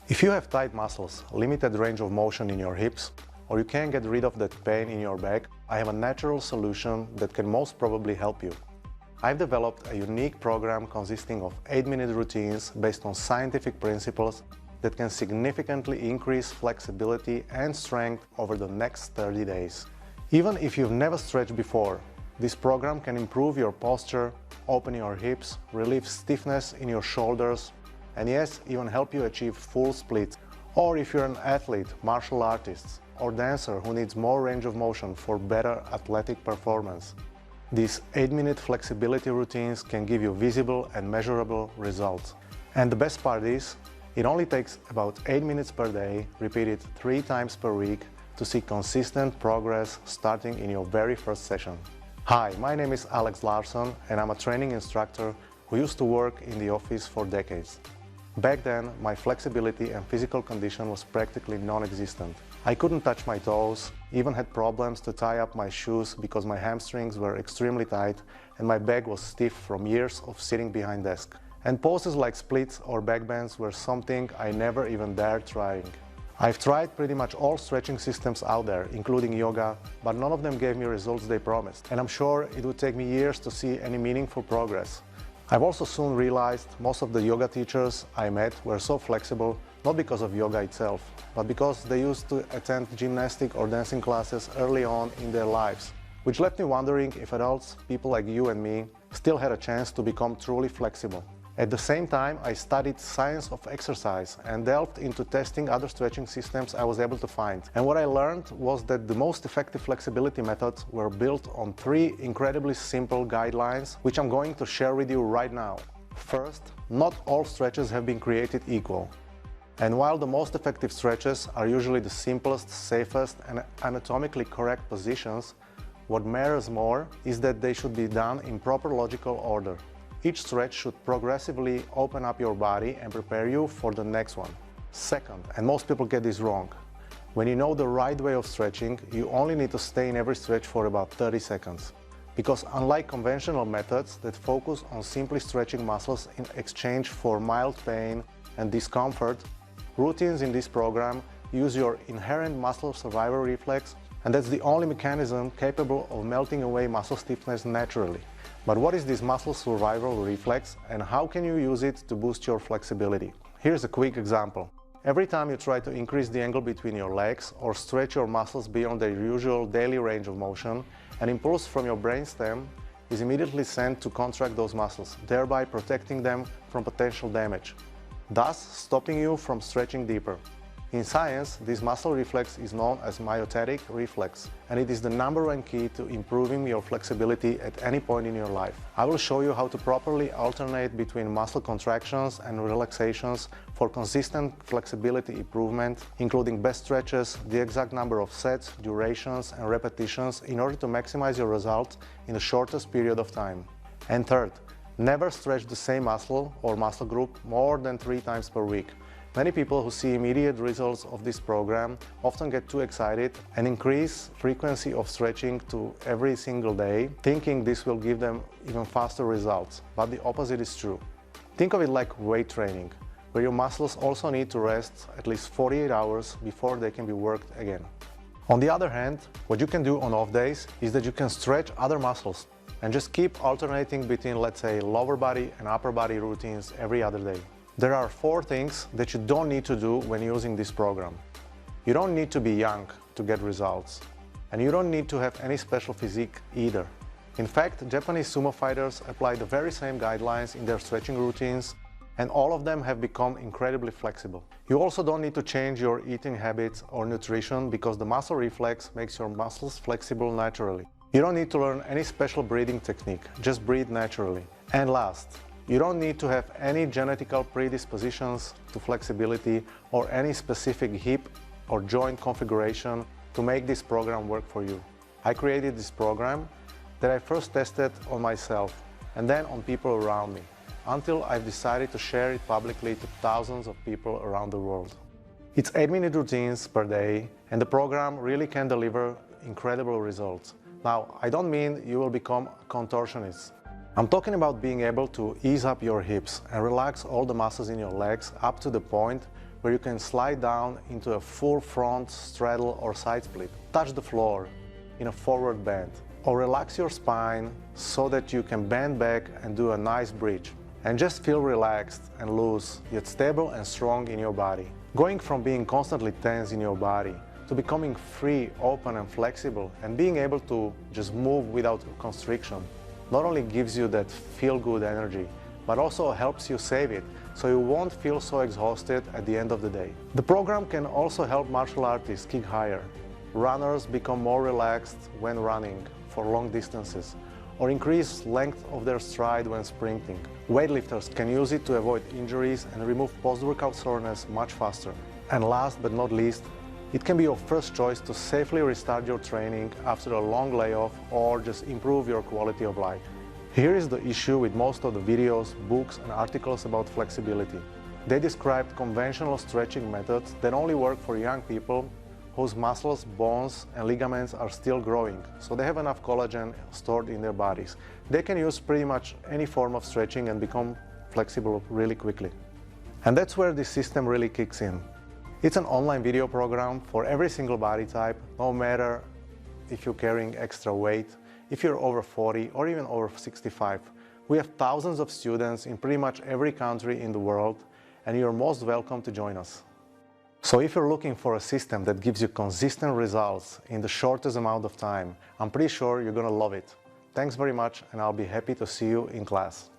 If you have tight muscles, limited range of motion in your hips, or you can't get rid of that pain in your back, I have a natural solution that can most probably help you. I've developed a unique program consisting of 8-minute routines based on scientific principles that can significantly increase flexibility and strength over the next 30 days. Even if you've never stretched before, this program can improve your posture, open your hips, relieve stiffness in your shoulders, and yes, even help you achieve full splits. Or if you're an athlete, martial artist, or dancer who needs more range of motion for better athletic performance, these 8-minute flexibility routines can give you visible and measurable results. And the best part is, it only takes about 8 minutes per day, repeated 3 times per week, to see consistent progress starting in your very first session. Hi, my name is Alex Larsson and I'm a training instructor who used to work in the office for decades. Back then, my flexibility and physical condition was practically non-existent. I couldn't touch my toes, even had problems to tie up my shoes because my hamstrings were extremely tight and my back was stiff from years of sitting behind desk. And poses like splits or back bends were something I never even dared trying. I've tried pretty much all stretching systems out there, including yoga, but none of them gave me results they promised. And I'm sure it would take me years to see any meaningful progress. I've also soon realized most of the yoga teachers I met were so flexible, not because of yoga itself, but because they used to attend gymnastic or dancing classes early on in their lives, which left me wondering if adults, people like you and me, still had a chance to become truly flexible. At the same time, I studied science of exercise and delved into testing other stretching systems I was able to find. And what I learned was that the most effective flexibility methods were built on 3 incredibly simple guidelines, which I'm going to share with you right now. First, not all stretches have been created equal. And while the most effective stretches are usually the simplest, safest, and anatomically correct positions, what matters more is that they should be done in proper logical order. Each stretch should progressively open up your body and prepare you for the next one. Second, and most people get this wrong, when you know the right way of stretching, you only need to stay in every stretch for about 30 seconds. Because unlike conventional methods that focus on simply stretching muscles in exchange for mild pain and discomfort, routines in this program use your inherent muscle survival reflex, and that's the only mechanism capable of melting away muscle stiffness naturally. But what is this muscle survival reflex and how can you use it to boost your flexibility? Here's a quick example. Every time you try to increase the angle between your legs or stretch your muscles beyond their usual daily range of motion, an impulse from your brainstem is immediately sent to contract those muscles, thereby protecting them from potential damage, thus stopping you from stretching deeper. In science, this muscle reflex is known as myotatic reflex, and it is the #1 key to improving your flexibility at any point in your life. I will show you how to properly alternate between muscle contractions and relaxations for consistent flexibility improvement, including best stretches, the exact number of sets, durations, and repetitions in order to maximize your results in the shortest period of time. And third, never stretch the same muscle or muscle group more than 3 times per week. Many people who see immediate results of this program often get too excited and increase frequency of stretching to every single day, thinking this will give them even faster results, but the opposite is true. Think of it like weight training, where your muscles also need to rest at least 48 hours before they can be worked again. On the other hand, what you can do on off days is that you can stretch other muscles and just keep alternating between, let's say, lower body and upper body routines every other day. There are 4 things that you don't need to do when using this program. You don't need to be young to get results, and you don't need to have any special physique either. In fact, Japanese sumo fighters apply the very same guidelines in their stretching routines, and all of them have become incredibly flexible. You also don't need to change your eating habits or nutrition because the muscle reflex makes your muscles flexible naturally. You don't need to learn any special breathing technique, just breathe naturally. And last, you don't need to have any genetical predispositions to flexibility or any specific hip or joint configuration to make this program work for you. I created this program that I first tested on myself and then on people around me, until I've decided to share it publicly to thousands of people around the world. It's 8-minute routines per day, and the program really can deliver incredible results. Now, I don't mean you will become a contortionist. I'm talking about being able to ease up your hips and relax all the muscles in your legs up to the point where you can slide down into a full front straddle or side split. Touch the floor in a forward bend, or relax your spine so that you can bend back and do a nice bridge. And just feel relaxed and loose, yet stable and strong in your body. Going from being constantly tense in your body to becoming free, open and flexible, and being able to just move without constriction not only gives you that feel-good energy, but also helps you save it, so you won't feel so exhausted at the end of the day. The program can also help martial artists kick higher. Runners become more relaxed when running for long distances, or increase length of their stride when sprinting. Weightlifters can use it to avoid injuries and remove post-workout soreness much faster. And last but not least, it can be your first choice to safely restart your training after a long layoff or just improve your quality of life. Here is the issue with most of the videos, books and articles about flexibility. They described conventional stretching methods that only work for young people whose muscles, bones and ligaments are still growing, so they have enough collagen stored in their bodies. They can use pretty much any form of stretching and become flexible really quickly. And that's where this system really kicks in. It's an online video program for every single body type, no matter if you're carrying extra weight, if you're over 40 or even over 65. We have thousands of students in pretty much every country in the world, and you're most welcome to join us. So if you're looking for a system that gives you consistent results in the shortest amount of time, I'm pretty sure you're gonna love it. Thanks very much, and I'll be happy to see you in class.